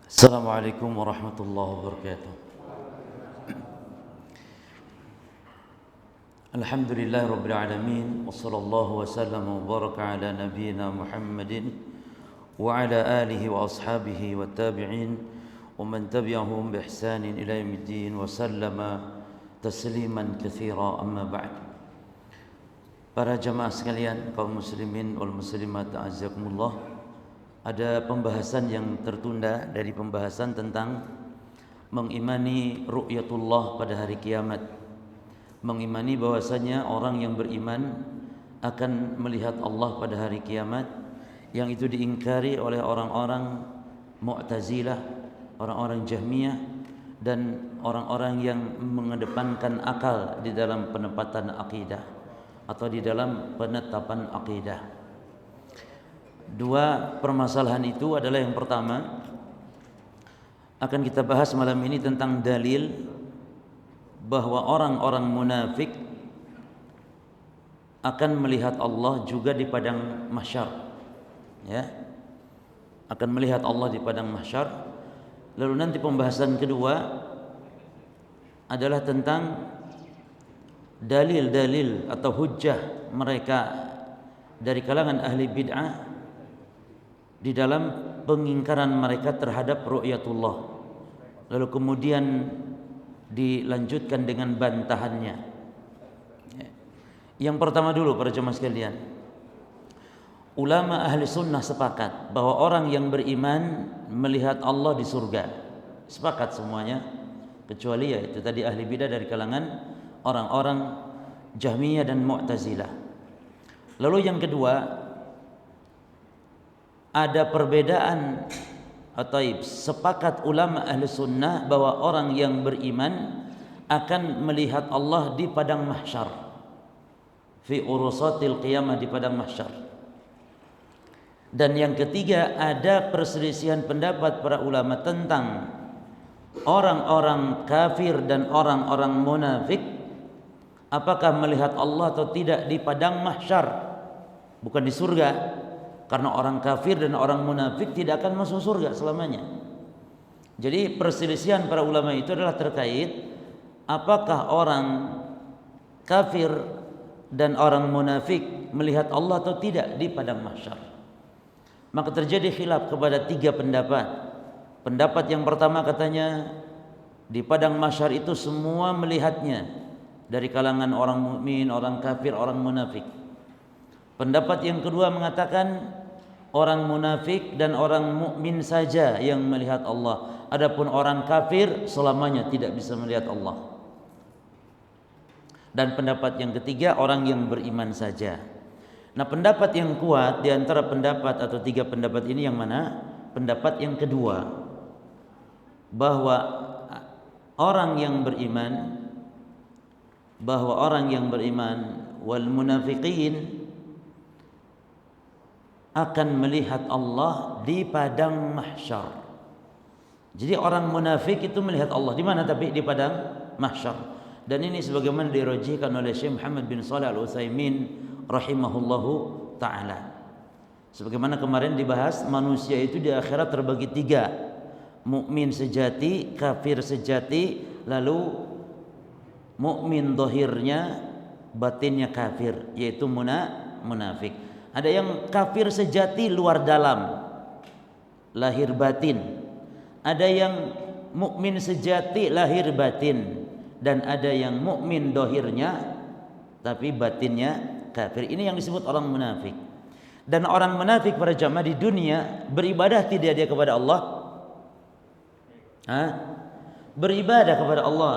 Assalamualaikum warahmatullahi wabarakatuh. Alhamdulillah rabbil alamin, wassallallahu wasallam wa baraka ala nabiyyina Muhammadin wa ala alihi wa ashabihi wa tabi'in wa man tabi'ahum bi ihsanin ila yaumiddin wa sallama tasliman katsira, amma ba'd. Para jamaah sekalian, kaum muslimin wal muslimat, a'azzakumullah. Ada pembahasan yang tertunda dari pembahasan tentang mengimani ru'yatullah pada hari kiamat. Mengimani bahwasanya orang yang beriman akan melihat Allah pada hari kiamat, yang itu diingkari oleh orang-orang Mu'tazilah, orang-orang Jahmiyah, dan orang-orang yang mengedepankan akal di dalam penempatan akidah atau di dalam penetapan akidah. Dua permasalahan itu adalah, yang pertama akan kita bahas malam ini tentang dalil bahwa orang-orang munafik akan melihat Allah juga di padang mahsyar, ya, akan melihat Allah di padang mahsyar. Lalu nanti pembahasan kedua adalah tentang dalil-dalil atau hujjah mereka dari kalangan ahli bid'ah di dalam pengingkaran mereka terhadap ru'yatullah. Lalu kemudian dilanjutkan dengan bantahannya. Yang pertama dulu, para jemaah sekalian, ulama ahli sunnah sepakat bahwa orang yang beriman melihat Allah di surga. Sepakat semuanya, kecuali ya itu tadi ahli bidah dari kalangan orang-orang Jahmiyah dan Mu'tazilah. Lalu yang kedua, ada perbedaan atau sepakat ulama ahli sunnah bahwa orang yang beriman akan melihat Allah di padang mahsyar, fi urusatil qiyamah, di padang mahsyar. Dan yang ketiga, ada perselisihan pendapat para ulama tentang orang-orang kafir dan orang-orang munafik, apakah melihat Allah atau tidak di padang mahsyar, bukan di surga. Karena orang kafir dan orang munafik tidak akan masuk surga selamanya. Jadi perselisihan para ulama itu adalah terkait apakah orang kafir dan orang munafik melihat Allah atau tidak di padang mahsyar. Maka terjadi khilaf kepada tiga pendapat. Pendapat yang pertama katanya di padang mahsyar itu semua melihatnya, dari kalangan orang mukmin, orang kafir, orang munafik. Pendapat yang kedua mengatakan orang munafik dan orang mukmin saja yang melihat Allah. Adapun orang kafir selamanya tidak bisa melihat Allah. Dan pendapat yang ketiga, orang yang beriman saja. Nah, pendapat yang kuat di antara pendapat atau tiga pendapat ini yang mana? Pendapat yang kedua, bahwa orang yang beriman wal munafiqin akan melihat Allah di padang mahsyar. Jadi orang munafik itu melihat Allah di mana? Tapi di padang mahsyar. Dan ini sebagaimana dirajihkan oleh Syekh Muhammad bin Shalih Al-Utsaimin rahimahullahu taala. Sebagaimana kemarin dibahas, manusia itu di akhirat terbagi tiga: mukmin sejati, kafir sejati, lalu mukmin zahirnya, batinnya kafir, yaitu munafik. Ada yang kafir sejati luar dalam, lahir batin. Ada yang mukmin sejati lahir batin, dan ada yang mukmin dohirnya tapi batinnya kafir. Ini yang disebut orang munafik. Dan orang munafik para jamaah di dunia beribadah tidak dia kepada Allah? Beribadah kepada Allah.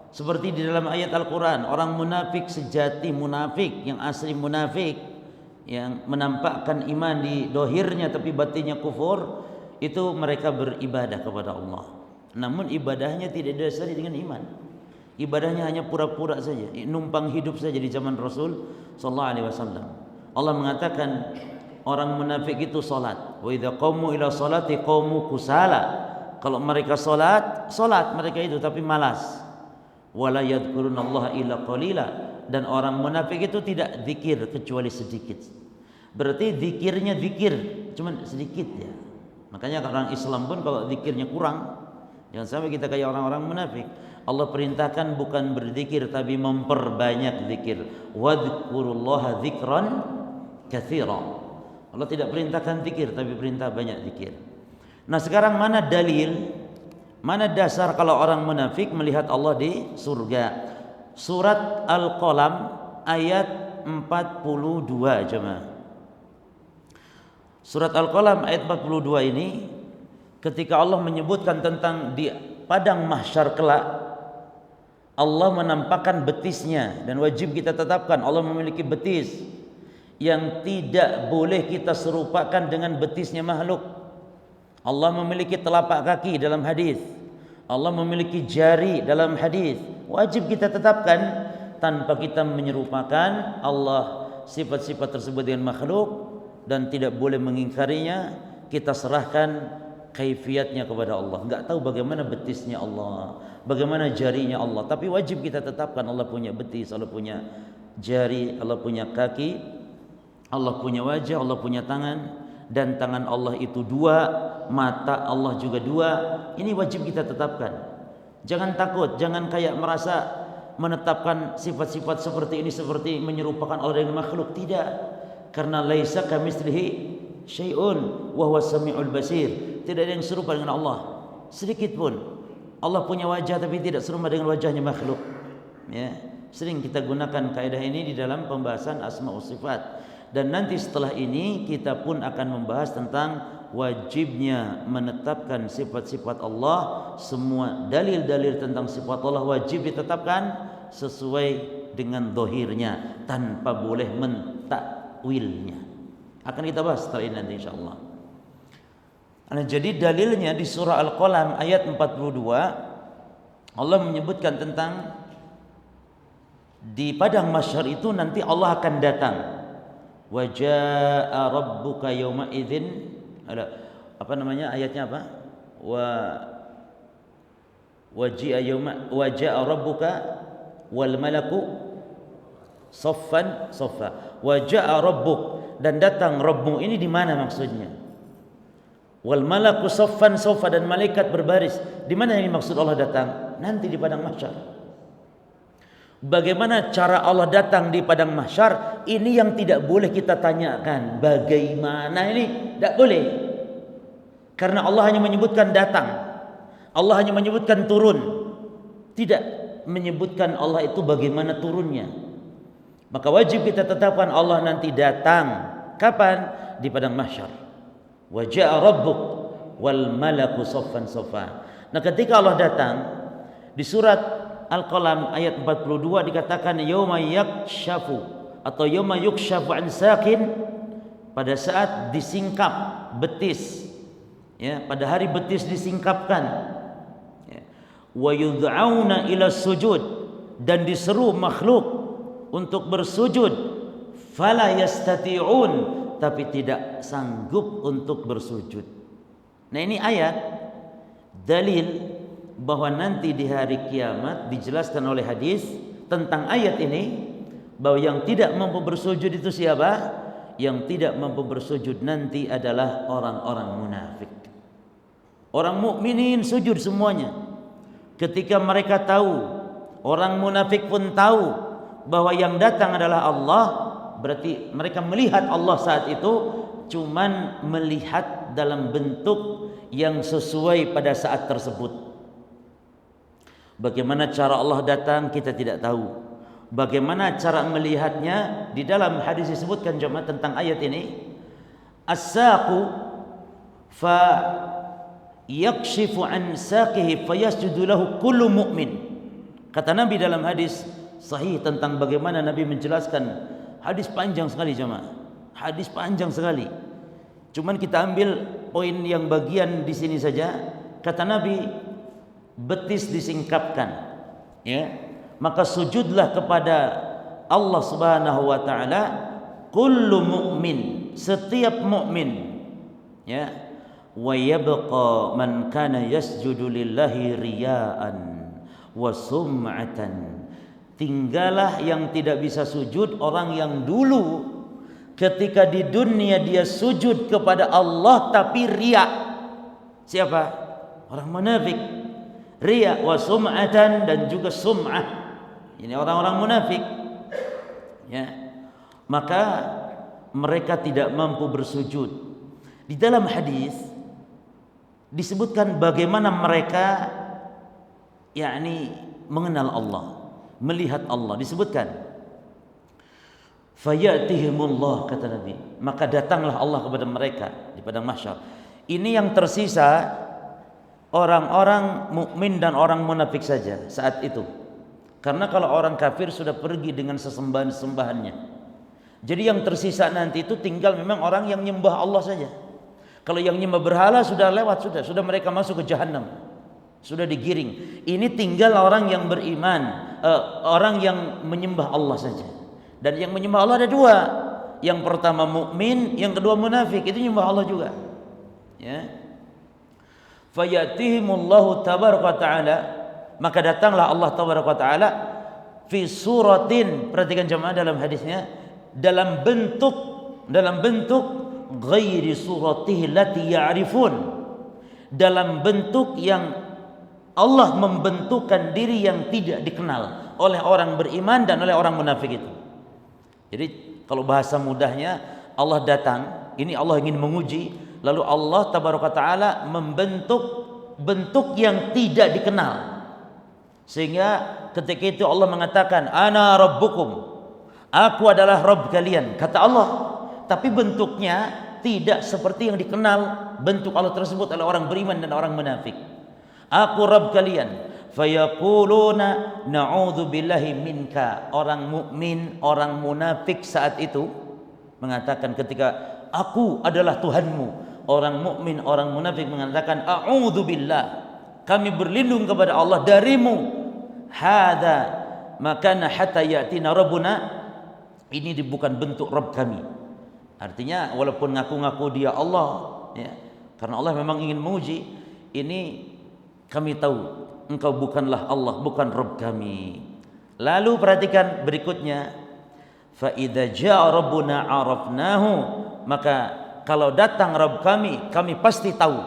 Seperti di dalam ayat Al-Quran, orang munafik sejati, munafik yang asli munafik, yang menampakkan iman di dohirnya tapi batinnya kufur, itu mereka beribadah kepada Allah. Namun ibadahnya tidak didasari dengan iman. Ibadahnya hanya pura-pura saja, numpang hidup saja di zaman Rasul sallallahu alaihi wasallam. Allah mengatakan orang munafik itu salat. Wa idza qamu ila salati qamu kusala. Kalau mereka salat mereka itu tapi malas. Wala yadhkurunallaha illa qalila. Dan orang munafik itu tidak zikir kecuali sedikit. Berarti zikirnya zikir cuman sedikit ya. Makanya orang Islam pun kalau zikirnya kurang, jangan sampai kita kayak orang-orang munafik. Allah perintahkan bukan berzikir tapi memperbanyak zikir. Wadhkurullaha dzikran katsira. Allah tidak perintahkan zikir tapi perintah banyak zikir. Nah, sekarang mana dalil, mana dasar kalau orang munafik melihat Allah di surga? Surat Al-Qalam ayat 42 jemaah. Surat Al-Qalam ayat 42 ini ketika Allah menyebutkan tentang di padang mahsyar kelak, Allah menampakkan betisnya, dan wajib kita tetapkan Allah memiliki betis yang tidak boleh kita serupakan dengan betisnya makhluk. Allah memiliki telapak kaki dalam hadis, Allah memiliki jari dalam hadis. Wajib kita tetapkan tanpa kita menyerupakan Allah sifat-sifat tersebut dengan makhluk, dan tidak boleh mengingkarinya. Kita serahkan kaifiatnya kepada Allah. Enggak tahu bagaimana betisnya Allah, bagaimana jarinya Allah, tapi wajib kita tetapkan Allah punya betis, Allah punya jari, Allah punya kaki, Allah punya wajah, Allah punya tangan, dan tangan Allah itu dua, mata Allah juga dua. Ini wajib kita tetapkan. Jangan takut, jangan kayak merasa menetapkan sifat-sifat seperti ini seperti menyerupakan Allah dengan makhluk. Tidak, karena laisa kamitslihi syai'un wa huwas samiul basir. Tidak ada yang serupa dengan Allah sedikit pun. Allah punya wajah tapi tidak serupa dengan wajahnya makhluk. Ya, sering kita gunakan kaidah ini di dalam pembahasan asma wa sifat. Dan nanti setelah ini kita pun akan membahas tentang wajibnya menetapkan sifat-sifat Allah. Semua dalil-dalil tentang sifat Allah wajib ditetapkan sesuai dengan zahirnya, tanpa boleh mentakwilnya. Akan kita bahas setelah ini nanti insyaallah. Nah, jadi dalilnya di surah Al-Qalam ayat 42 Allah menyebutkan tentang di padang mahsyar itu nanti Allah akan datang. Wa jaa rabbuka yauma idzin, ada apa namanya ayatnya apa? Wa jaa rabbuka wal malaku saffan saffa. Wa jaa rabbuk, dan datang Rabbmu ini di mana maksudnya? Wal malaku saffan saffa, dan malaikat berbaris. Di mana ini maksud Allah datang? Nanti di padang mahsyar. Bagaimana cara Allah datang di padang mahsyar? Ini yang tidak boleh kita tanyakan. Bagaimana ini? Tidak boleh. Karena Allah hanya menyebutkan datang. Allah hanya menyebutkan turun. Tidak menyebutkan Allah itu bagaimana turunnya. Maka wajib kita tetapkan Allah nanti datang. Kapan? Di padang mahsyar. Wa jaa rabbuk wal malaku saffan saffa. Nah, ketika Allah datang di surat Al-Qalam ayat 42 dikatakan yauma yakshafu atau yauma yukshafu an saqin, pada saat disingkap betis, ya, pada hari betis disingkapkan, ya. Wa yud'auna ila sujud, dan diseru makhluk untuk bersujud, fala yastati'un, tapi tidak sanggup untuk bersujud. Nah, ini ayat dalil bahwa nanti di hari kiamat dijelaskan oleh hadis tentang ayat ini bahwa yang tidak mampu bersujud itu siapa? Yang tidak mampu bersujud nanti adalah orang-orang munafik. Orang mukminin sujud semuanya. Ketika mereka tahu, orang munafik pun tahu bahwa yang datang adalah Allah, berarti mereka melihat Allah saat itu cuman melihat dalam bentuk yang sesuai pada saat tersebut. Bagaimana cara Allah datang kita tidak tahu. Bagaimana cara melihatnya di dalam hadis disebutkan jemaah tentang ayat ini. As-saqu fa yakshifu an saqihi fayasjudu lahu kullu mu'min. Kata Nabi dalam hadis sahih tentang bagaimana Nabi menjelaskan, hadis panjang sekali jemaah. Hadis panjang sekali. Cuman kita ambil poin yang bagian di sini saja. Kata Nabi, betis disingkapkan, ya, maka sujudlah kepada Allah Subhanahu wa taala kullu mu'min, setiap mukmin, ya, wa yabqa man kana yasjudu lillahi riya'an wa sum'atan. Tinggallah yang tidak bisa sujud, orang yang dulu ketika di dunia dia sujud kepada Allah tapi riya. Siapa? Orang munafik. Riya wa sum'atan, dan juga sum'ah. Ini orang-orang munafik. Ya. Maka mereka tidak mampu bersujud. Di dalam hadis disebutkan bagaimana mereka yakni mengenal Allah, melihat Allah. Disebutkan fayatihimullah, kata Nabi, maka datanglah Allah kepada mereka di padang mahsyar. Ini yang tersisa orang-orang mukmin dan orang munafik saja saat itu. Karena kalau orang kafir sudah pergi dengan sesembahan-sembahannya. Jadi yang tersisa nanti itu tinggal memang orang yang nyembah Allah saja. Kalau yang nyembah berhala sudah lewat, sudah mereka masuk ke jahanam. Sudah digiring. Ini tinggal orang yang beriman, orang yang menyembah Allah saja. Dan yang menyembah Allah ada dua. Yang pertama mukmin, yang kedua munafik. Itu nyembah Allah juga. Ya. Fayatihimullahu tabaraka ta'ala, maka datanglah Allah tabaraka ta'ala fi suratin, perhatikan jemaah dalam hadisnya, dalam bentuk ghairi suratihi lati ya'rifun, dalam bentuk yang Allah membentukkan diri yang tidak dikenal oleh orang beriman dan oleh orang munafik itu. Jadi kalau bahasa mudahnya, Allah datang, ini Allah ingin menguji, lalu Allah tabaraka ta'ala membentuk bentuk yang tidak dikenal. Sehingga ketika itu Allah mengatakan, ana rabbukum, aku adalah Rabb kalian, kata Allah. Tapi bentuknya tidak seperti yang dikenal bentuk Allah tersebut oleh orang beriman dan orang munafik. Aku Rabb kalian. Fayaquluna na'udzu billahi minka. Orang mukmin, orang munafik saat itu mengatakan ketika aku adalah Tuhanmu. Orang mukmin, orang munafik mengatakan a'udzu billah, kami berlindung kepada Allah darimu. Hadza makana hatta yatina rabbuna, ini bukan bentuk Rabb kami. Artinya walaupun ngaku-ngaku dia Allah, ya, karena Allah memang ingin menguji, ini kami tahu engkau bukanlah Allah, bukan Rabb kami. Lalu perhatikan berikutnya, fa idza jaa rabbuna arafnahu, maka kalau datang Rabb kami, kami pasti tahu,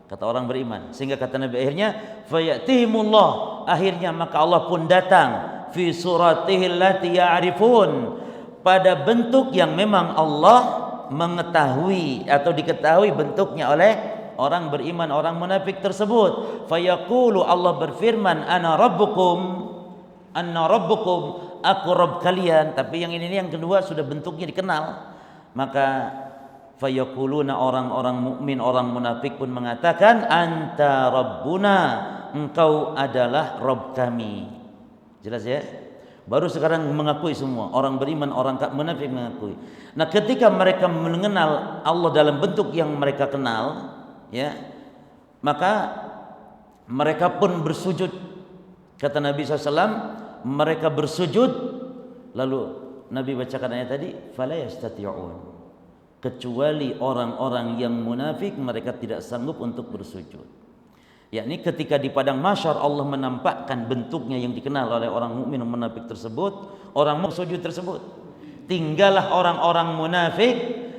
kata orang beriman. Sehingga kata Nabi akhirnya fayatihimullah, akhirnya maka Allah pun datang fi suratihi allati ya'rifun, pada bentuk yang memang Allah mengetahui atau diketahui bentuknya oleh orang beriman, orang munafik tersebut. Fayaqulu, Allah berfirman, ana rabbukum, aku Rabb kalian. Tapi yang ini yang kedua sudah bentuknya dikenal. Maka fayaquluna, orang-orang mukmin, orang munafik pun mengatakan, anta rabbuna, engkau adalah Rabb kami. Jelas ya? Baru sekarang mengakui semua, orang beriman, orang munafik mengakui. Nah, ketika mereka mengenal Allah dalam bentuk yang mereka kenal, ya, maka mereka pun bersujud. Kata Nabi SAW, mereka bersujud. Lalu Nabi bacakan ayat tadi, fala yastati'un, kecuali orang-orang yang munafik, mereka tidak sanggup untuk bersujud. Yakni ketika di padang mahsyar Allah menampakkan bentuknya yang dikenal oleh orang mukmin dan munafik tersebut, orang mau sujud tersebut. Tinggallah orang-orang munafik,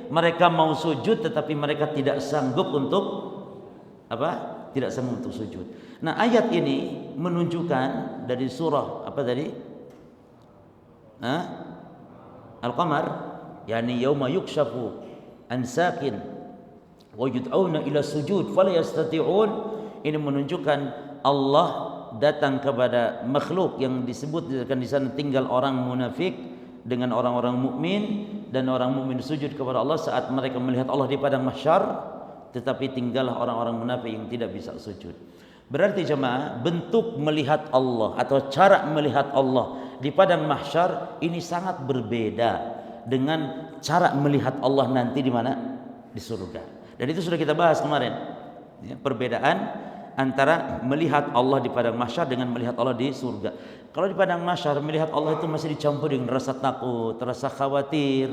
mereka mau sujud tetapi mereka tidak sanggup untuk apa? Tidak sanggup untuk sujud. Nah, ayat ini menunjukkan dari surah apa tadi? Al-Qamar, yakni yauma yukshafu an sakin wa yud'auna ila sujud fala yastati'un. Ini menunjukkan Allah datang kepada makhluk yang disebutkan di sana, tinggal orang munafik dengan orang-orang mukmin, dan orang mukmin sujud kepada Allah saat mereka melihat Allah di padang mahsyar, tetapi tinggallah orang-orang munafik yang tidak bisa sujud. Berarti jemaah, bentuk melihat Allah atau cara melihat Allah di padang mahsyar ini sangat berbeda dengan cara melihat Allah nanti di mana? Di surga. Dan itu sudah kita bahas kemarin. Ya, perbedaan antara melihat Allah di padang mahsyar dengan melihat Allah di surga. Kalau di padang mahsyar melihat Allah itu masih dicampur dengan rasa takut, rasa khawatir,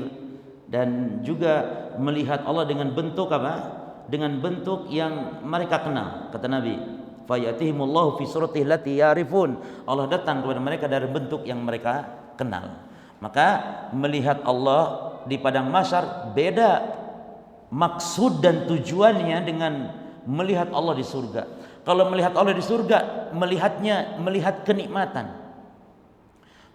dan juga melihat Allah dengan bentuk apa? Dengan bentuk yang mereka kenal. Kata Nabi, fayatihimullahu fi suratihi allati ya'rifun, Allah datang kepada mereka dari bentuk yang mereka kenal. Maka melihat Allah di padang mahsyar beda maksud dan tujuannya dengan melihat Allah di surga. Kalau melihat Allah di surga, melihat kenikmatan,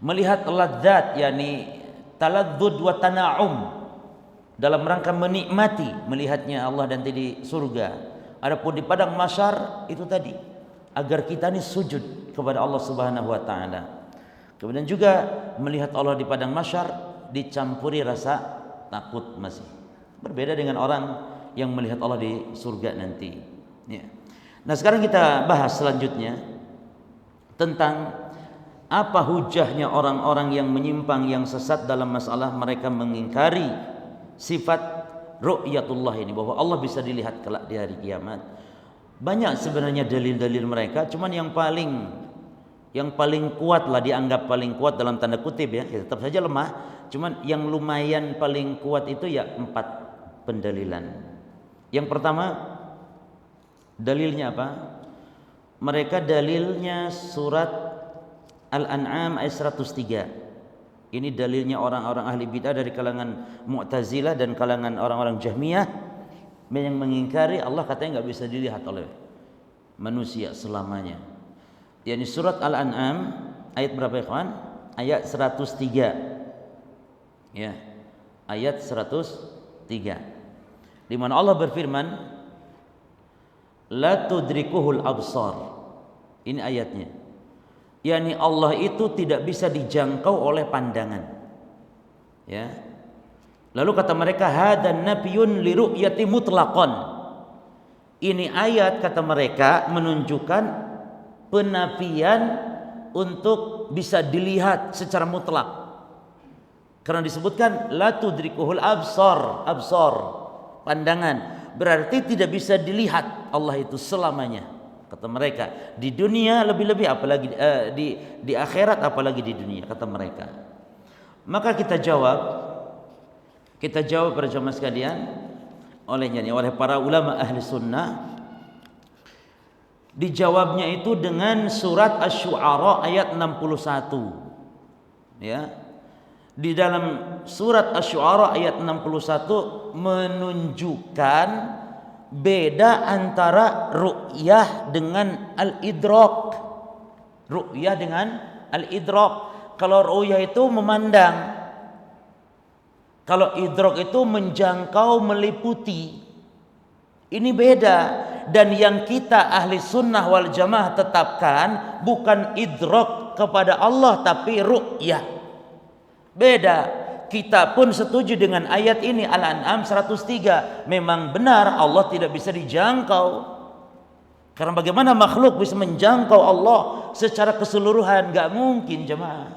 melihat ladzat, yakni taladzud wa tana'um, dalam rangka menikmati melihatnya Allah dan di surga. Adapun di padang mahsyar itu tadi agar kita ini sujud kepada Allah Subhanahu wa taala. Kemudian juga melihat Allah di padang mahsyar dicampuri rasa takut masih. Berbeda dengan orang yang melihat Allah di surga nanti. Ya. Nah, sekarang kita bahas selanjutnya tentang apa hujahnya orang-orang yang menyimpang, yang sesat dalam masalah mereka mengingkari sifat ru'yatullah ini, bahwa Allah bisa dilihat kelak di hari kiamat. Banyak sebenarnya dalil-dalil mereka, cuman yang paling kuat lah, dianggap paling kuat dalam tanda kutip ya tetap saja lemah, cuman yang lumayan paling kuat itu ya 4 pendalilan. Yang pertama, dalilnya apa? Mereka dalilnya surat Al-An'am ayat 103. Ini dalilnya orang-orang ahli bidah dari kalangan Mu'tazilah dan kalangan orang-orang Jahmiyah yang mengingkari Allah katanya nggak bisa dilihat oleh manusia selamanya. Yani surat Al-An'am ayat berapa ikhwan? Ayat 103. Ya. Ayat 103. Di mana Allah berfirman, la tudrikuhul absar. Ini ayatnya. Yani Allah itu tidak bisa dijangkau oleh pandangan. Ya. Lalu kata mereka, hadan nabiyun li ru'yati mutlaqan. Ini ayat kata mereka menunjukkan penafian untuk bisa dilihat secara mutlak. Karena disebutkan la tudrikuhul absar, pandangan, berarti tidak bisa dilihat Allah itu selamanya. Kata mereka, di dunia lebih-lebih, apalagi di akhirat, apalagi di dunia, kata mereka. Maka kita jawab para jamaah sekalian oleh para ulama ahli sunnah. Dijawabnya itu dengan surat Asy-Syu'ara ayat 61. Ya. Di dalam surat Asy-Syu'ara ayat 61 menunjukkan beda antara ru'yah dengan al-idrak. Ru'yah dengan al-idrak. Kalau ru'yah itu memandang, kalau idrak itu menjangkau, meliputi. Ini beda. Dan yang kita ahli sunnah wal jamaah tetapkan bukan idrak kepada Allah, tapi ru'yah. Beda. Kita pun setuju dengan ayat ini Al-An'am 103. Memang benar Allah tidak bisa dijangkau. Karena bagaimana makhluk bisa menjangkau Allah secara keseluruhan? Gak mungkin jemaah.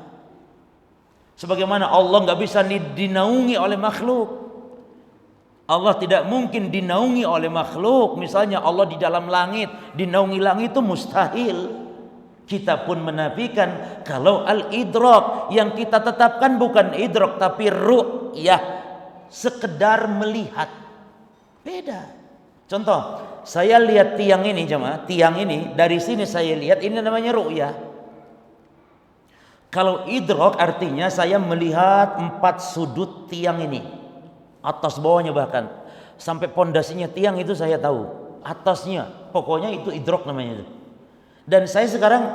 Sebagaimana Allah gak bisa dinaungi oleh makhluk. Allah tidak mungkin dinaungi oleh makhluk. Misalnya Allah di dalam langit, dinaungi langit itu mustahil. Kita pun menafikan kalau al-idrak yang kita tetapkan bukan idrak tapi ru'yah, sekedar melihat. Beda. Contoh, saya lihat tiang ini jemaah, tiang ini dari sini saya lihat, ini namanya ru'yah. Kalau idrak artinya saya melihat 4 sudut tiang ini, atas bawahnya, bahkan sampai pondasinya tiang itu saya tahu, atasnya, pokoknya itu idrak namanya itu. Dan saya sekarang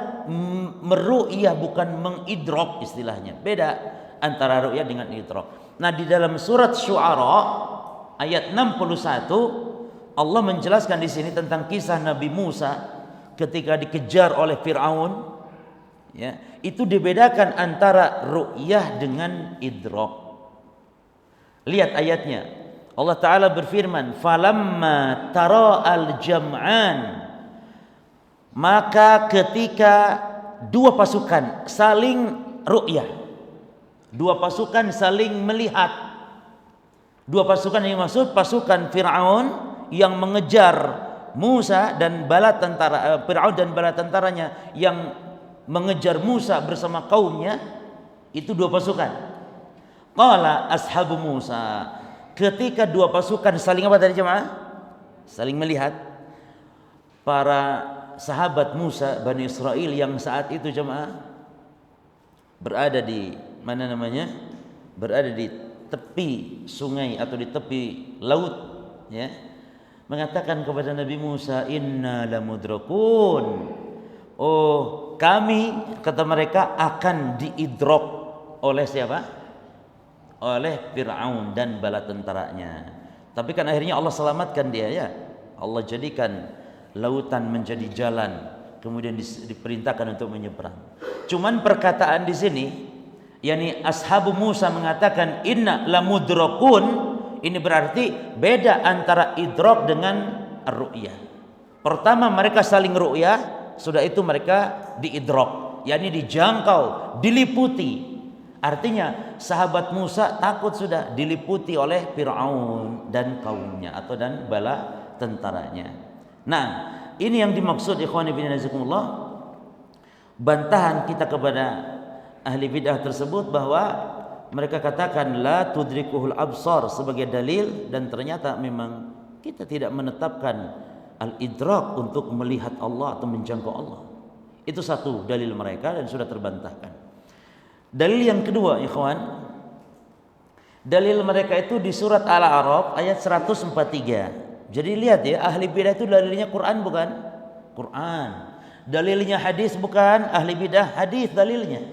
meru'yah, bukan mengidrak istilahnya. Beda antara ru'yah dengan idrak. Nah, di dalam surat Syu'ara ayat 61 Allah menjelaskan di sini tentang kisah Nabi Musa ketika dikejar oleh Fir'aun. Ya, itu dibedakan antara ru'yah dengan idrak. Lihat ayatnya. Allah Ta'ala berfirman, falamma tara'al jam'an, maka ketika dua pasukan saling ru'yah, dua pasukan saling melihat, dua pasukan yang maksud pasukan Fir'aun yang mengejar Musa dan bala tentara, Fir'aun dan bala tentaranya yang mengejar Musa bersama kaumnya, itu dua pasukan. Qala ashabu Musa, ketika dua pasukan saling apa tadi jemaah? Saling melihat, para sahabat Musa Bani Israel yang saat itu jemaah berada di mana namanya? Berada di tepi sungai atau di tepi laut, ya. mengatakan kepada Nabi Musa, inna lamudrakun. Oh, kami, kata mereka, akan diidrok oleh siapa? Oleh Fir'aun dan bala tentaranya. Tapi kan akhirnya Allah selamatkan dia, ya. Allah jadikan lautan menjadi jalan, kemudian diperintahkan untuk menyeberang. Cuman perkataan di sini, yakni ashabu Musa mengatakan inna lamudrakun, ini berarti beda antara idrok dengan ar-ru'yah. Pertama mereka saling ru'yah, sudah itu mereka diidrok, yakni dijangkau, diliputi. Artinya sahabat Musa takut sudah diliputi oleh Fir'aun dan kaumnya atau dan bala tentaranya. Nah, ini yang dimaksud ikhwan fillah jazakumullah, bantahan kita kepada ahli bid'ah tersebut bahwa mereka katakan la tudrikuhul absar sebagai dalil, dan ternyata memang kita tidak menetapkan al-idrak untuk melihat Allah atau menjangkau Allah. Itu satu dalil mereka dan sudah terbantahkan. Dalil yang kedua, ikhwan, dalil mereka itu di surat Al-A'raf ayat 143. Jadi lihat ya, ahli bidah itu dalilnya Quran bukan? Quran. Dalilnya hadis bukan? Ahli bidah hadis dalilnya.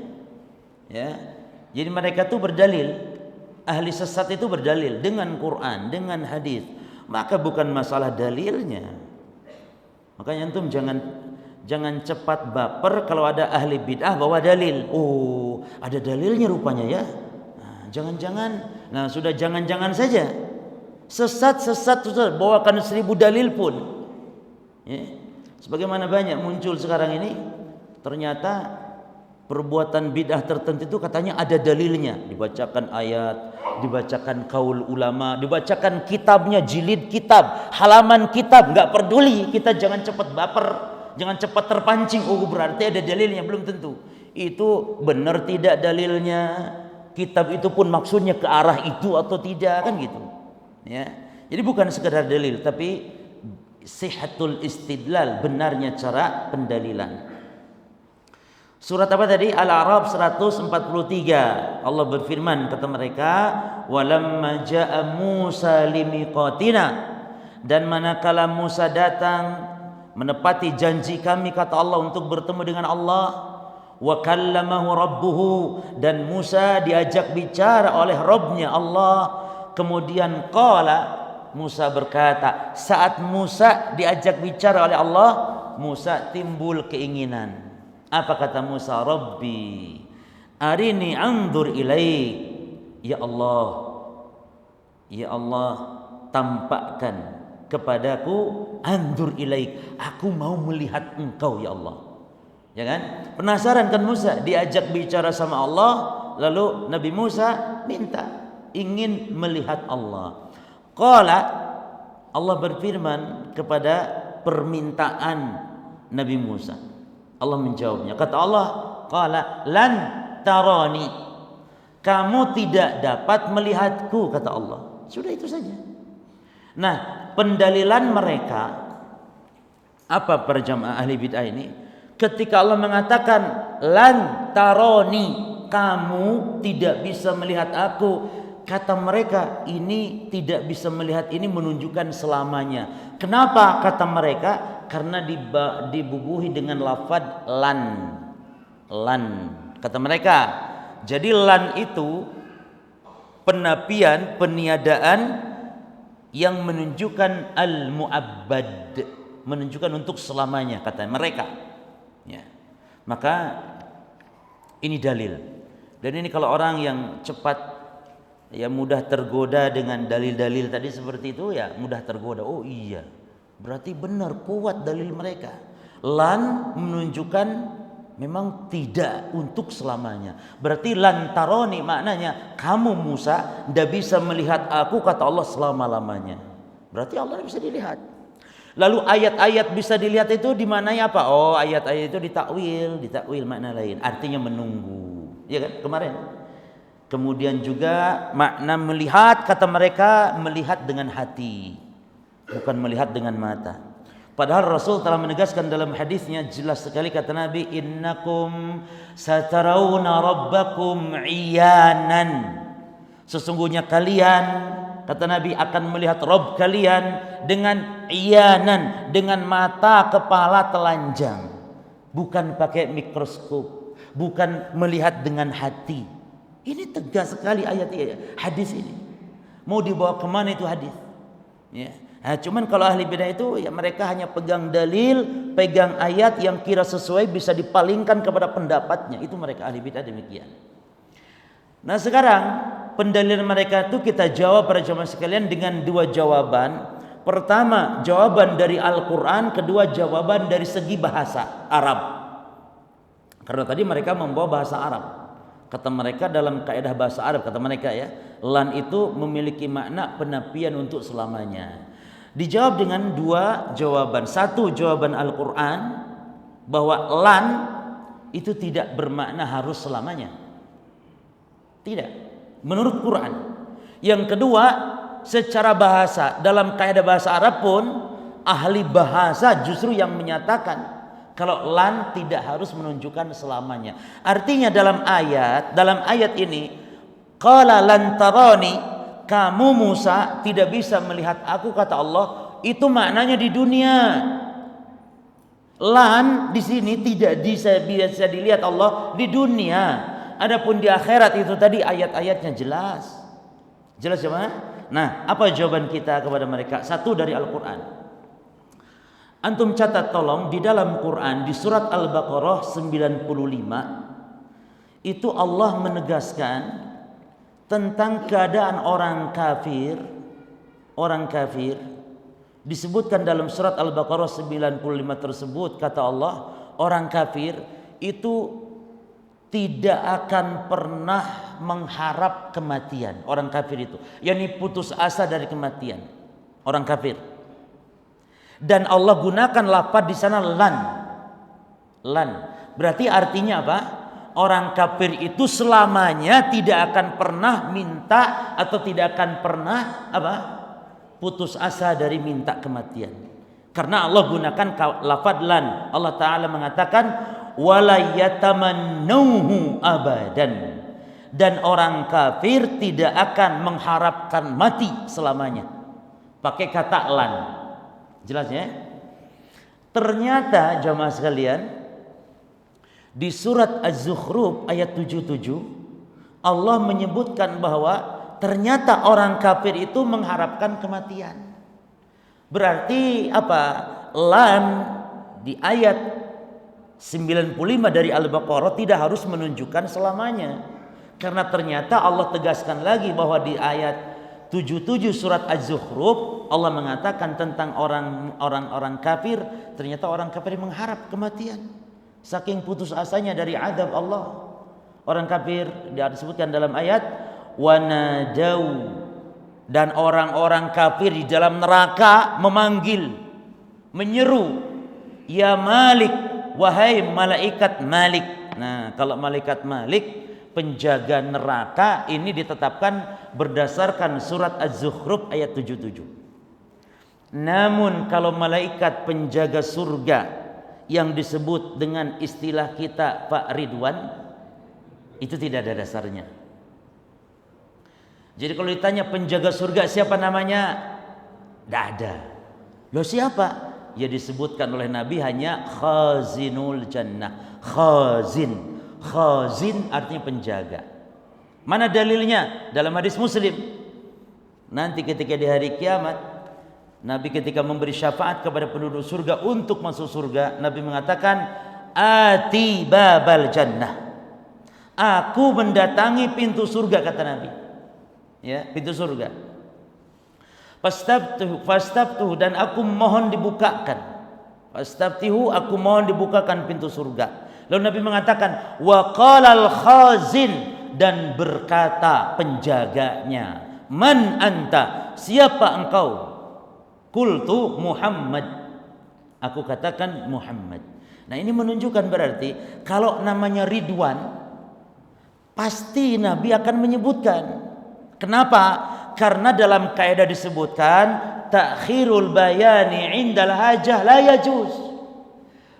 Ya. Jadi mereka itu berdalil, ahli sesat itu berdalil dengan Quran, dengan hadis. Maka bukan masalah dalilnya. Makanya antum jangan cepat baper kalau ada ahli bid'ah bawa dalil. Oh, ada dalilnya rupanya ya. Nah, sudah jangan saja. Sesat bawakan 1000 dalil pun. Ya. Sebagaimana banyak muncul sekarang ini, ternyata perbuatan bid'ah tertentu itu katanya ada dalilnya, dibacakan ayat, dibacakan kaul ulama, dibacakan kitabnya, jilid kitab, halaman kitab, nggak peduli. Kita jangan cepat baper, jangan cepat terpancing. Oh, berarti ada dalilnya, belum tentu. Itu benar tidak dalilnya, kitab itu pun maksudnya ke arah itu atau tidak, kan gitu. Ya, jadi bukan sekedar dalil, tapi sihhatul istidlal, benarnya cara pendalilan. Surat apa tadi? Al-A'raf 143. Allah berfirman, kata mereka, walamma jaa Musa limiqatina, dan manakala Musa datang menepati janji kami, kata Allah, untuk bertemu dengan Allah, wa kallamahu rabbuhu, dan Musa diajak bicara oleh Rabbnya Allah. Kemudian qala, Musa berkata, saat Musa diajak bicara oleh Allah, Musa timbul keinginan. Apa kata Musa? Rabbi arini anzur ilaik. Ya Allah, tampakkan kepadaku, anzur ilaik, aku mau melihat engkau ya Allah. Ya kan? Penasaran kan Musa, diajak bicara sama Allah, lalu Nabi Musa minta, ingin melihat Allah. Qala, Allah berfirman kepada permintaan Nabi Musa. Allah menjawabnya. Kata Allah, qala lan tarani, kamu tidak dapat melihatku, kata Allah. Sudah itu saja. Nah, pendalilan mereka apa para jamaah ahli bid'ah ini? Ketika Allah mengatakan lan tarani, kamu tidak bisa melihat aku, kata mereka ini tidak bisa melihat ini menunjukkan selamanya. Kenapa kata mereka? Karena dibubuhi dengan lafaz lan. Kata mereka. Jadi lan itu penafian, peniadaan yang menunjukkan al-mu'abbad, menunjukkan untuk selamanya, kata mereka. Ya. Maka ini dalil. Dan ini kalau orang yang cepat, ya mudah tergoda dengan dalil-dalil tadi seperti itu, ya mudah tergoda. Oh iya, berarti benar kuat dalil mereka. Lan menunjukkan memang tidak untuk selamanya. Berarti lan taroni maknanya kamu Musa tidak bisa melihat aku, kata Allah, selama-lamanya. Berarti Allah tidak bisa dilihat. Lalu ayat-ayat bisa dilihat itu di mana ya apa? Oh, ayat-ayat itu ditakwil makna lain. Artinya menunggu. Ya kan? Kemarin. Kemudian juga makna melihat, kata mereka melihat dengan hati, bukan melihat dengan mata. Padahal Rasul telah menegaskan dalam hadisnya jelas sekali, kata Nabi, innakum satarawna rabbakum iyanan. Sesungguhnya kalian, kata Nabi, akan melihat Rabb kalian dengan iyanan, dengan mata kepala telanjang, bukan pakai mikroskop, bukan melihat dengan hati. Ini tegas sekali ayat hadis ini. Mau dibawa kemana itu hadis? Ya. Nah, cuman kalau ahli bidah itu ya mereka hanya pegang dalil, pegang ayat yang kira sesuai bisa dipalingkan kepada pendapatnya. Itu mereka ahli bidah demikian. Nah sekarang pendalilan mereka itu kita jawab para jemaah sekalian dengan dua jawaban. Pertama jawaban dari Al-Quran, kedua jawaban dari segi bahasa Arab. Karena tadi mereka membawa bahasa Arab. Kata mereka dalam kaidah bahasa Arab, kata mereka ya, lan itu memiliki makna penafian untuk selamanya. Dijawab dengan dua jawaban. Satu jawaban Al-Quran bahwa lan itu tidak bermakna harus selamanya. Tidak, menurut Quran. Yang kedua, secara bahasa, dalam kaidah bahasa Arab pun ahli bahasa justru yang menyatakan kalau lan tidak harus menunjukkan selamanya. Artinya dalam ayat ini qala lan tarani, kamu Musa tidak bisa melihat aku, kata Allah, itu maknanya di dunia. Lan di sini tidak bisa dilihat Allah di dunia. Adapun di akhirat itu tadi ayat-ayatnya jelas. Jelas ya? Nah, apa jawaban kita kepada mereka? Satu dari Al-Quran. Antum catat tolong di dalam Quran di surat Al-Baqarah 95 itu Allah menegaskan tentang keadaan orang kafir disebutkan dalam surat Al-Baqarah 95 tersebut, kata Allah, orang kafir itu tidak akan pernah mengharap kematian. Orang kafir itu yakni putus asa dari kematian, orang kafir. Dan Allah gunakan lafaz di sana lan. Berarti artinya apa? Orang kafir itu selamanya tidak akan pernah minta atau tidak akan pernah putus asa dari minta kematian. Karena Allah gunakan lafaz lan. Allah Ta'ala mengatakan wala yatamannuhu abadan. Dan orang kafir tidak akan mengharapkan mati selamanya. Pakai kata lan. Jelas ya? Ternyata jamaah sekalian, di surat Az-Zukhruf ayat 77 Allah menyebutkan bahwa ternyata orang kafir itu mengharapkan kematian. Berarti apa? Lan di ayat 95 dari Al-Baqarah tidak harus menunjukkan selamanya. Karena ternyata Allah tegaskan lagi bahwa di ayat 77 surat Az-Zukhruf Allah mengatakan tentang orang kafir, ternyata orang kafir mengharap kematian. Saking putus asanya dari azab Allah. Orang kafir disebutkan dalam ayat wanadau, dan orang-orang kafir di dalam neraka memanggil, menyeru, ya Malik, wahai malaikat Malik. Nah, kalau malaikat Malik penjaga neraka ini ditetapkan berdasarkan surat Az-Zukhruf ayat 77. Namun kalau malaikat penjaga surga yang disebut dengan istilah kita Pak Ridwan, itu tidak ada dasarnya. Jadi kalau ditanya penjaga surga siapa namanya, tidak ada. Loh siapa? Ya disebutkan oleh Nabi hanya khazinul jannah. Khazin artinya penjaga. Mana dalilnya? Dalam hadis Muslim. Nanti ketika di hari kiamat, Nabi ketika memberi syafaat kepada penduduk surga untuk masuk surga, Nabi mengatakan, ati babal jannah. Aku mendatangi pintu surga, kata Nabi. Ya, pintu surga. Fastabtuhu, dan aku mohon dibukakan. Fastabtihu, aku mohon dibukakan pintu surga. Lalu Nabi mengatakan, wa qalal khazin, dan berkata penjaganya, man anta, siapa engkau? Qultu Muhammad, aku katakan Muhammad. Nah ini menunjukkan berarti kalau namanya Ridwan pasti Nabi akan menyebutkan. Kenapa? Karena dalam kaidah disebutkan takhirul bayani indal hajah la yajuz.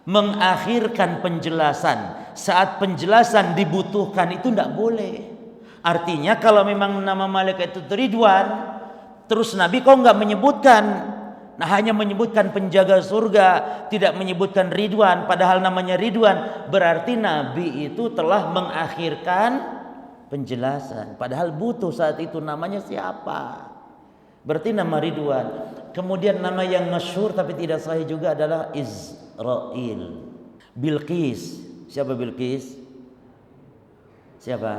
Mengakhirkan penjelasan saat penjelasan dibutuhkan itu tidak boleh. Artinya kalau memang nama malaikat itu Ridwan, terus Nabi kok nggak menyebutkan Nah, hanya menyebutkan penjaga surga, tidak menyebutkan Ridwan, padahal namanya Ridwan, berarti Nabi itu telah mengakhirkan penjelasan. Padahal butuh saat itu namanya siapa? Berarti nama Ridwan. Kemudian nama yang masyhur tapi tidak sahih juga adalah Israil. Bilqis. Siapa Bilqis? Siapa?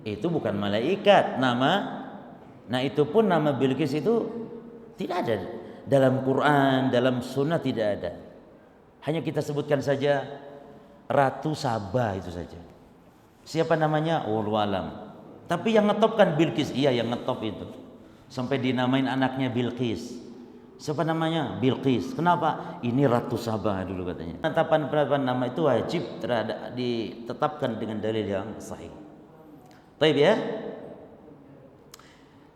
Itu bukan malaikat. Nah itu pun nama Bilqis itu tidak ada dalam Quran, dalam Sunnah tidak ada. Hanya kita sebutkan saja Ratu Saba itu saja. Siapa namanya? Wallahu alam. Tapi yang ngetop kan Bilqis. Iya, yang ngetop itu. Sampai dinamain anaknya Bilqis. Siapa namanya? Bilqis. Kenapa? Ini Ratu Saba dulu katanya. Penetapan nama itu wajib ditetapkan dengan dalil yang sahih. Baik ya.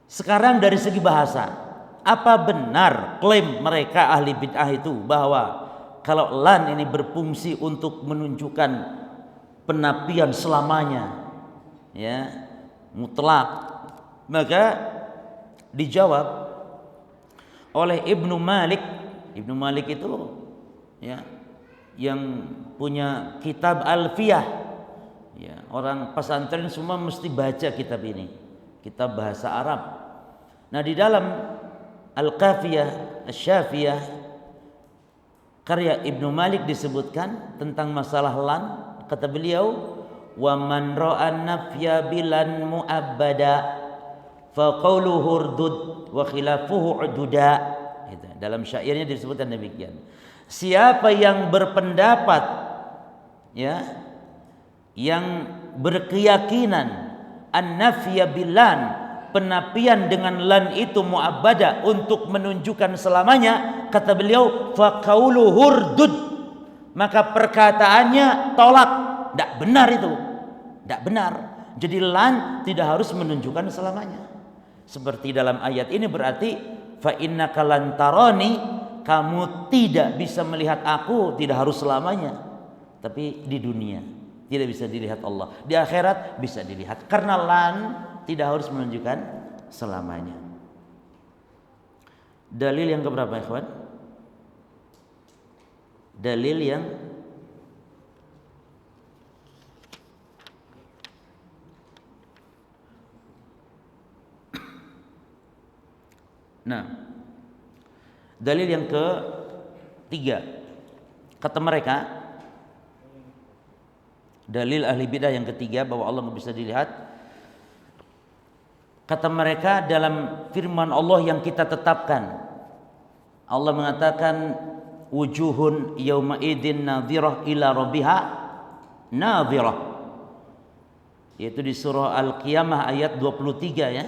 Sekarang dari segi bahasa, apa benar klaim mereka ahli bid'ah itu bahwa kalau lan ini berfungsi untuk menunjukkan penapian selamanya, ya, mutlak? Maka dijawab oleh Ibnu Malik. Ibnu Malik itu ya yang punya kitab Alfiyah. Ya, orang pesantren semua mesti baca kitab ini, kitab bahasa Arab. Nah, di dalam Al-Qafiyah Asy-Syafiyah karya Ibnu Malik disebutkan tentang masalah lan. Kata beliau, wa man ra'a nafya bilan mu'abbada fa qawluhu urdud wa khilafuhu ududa. Dalam syairnya disebutkan demikian. Siapa yang berpendapat, ya, yang berkeyakinan an-nafya bilan, penapian dengan lan itu mu'abbada untuk menunjukkan selamanya, kata beliau, fa qaulu hurdud, maka perkataannya tolak, tidak benar itu, tidak benar. Jadi lan tidak harus menunjukkan selamanya. Seperti dalam ayat ini berarti fa innaka lan tarani, kamu tidak bisa melihat aku, tidak harus selamanya, tapi di dunia tidak bisa dilihat Allah, di akhirat bisa dilihat, karena lan tidak harus menunjukkan selamanya. Dalil yang keberapa, ikhwan? Dalil yang dalil yang ketiga, kata mereka, dalil ahli bidah yang ketiga bahwa Allah bisa dilihat. Kata mereka dalam firman Allah yang kita tetapkan, Allah mengatakan wujuhun yauma idzin nadhirah ila rabbiha nadhirah, yaitu di surah Al-Qiyamah ayat 23 ya.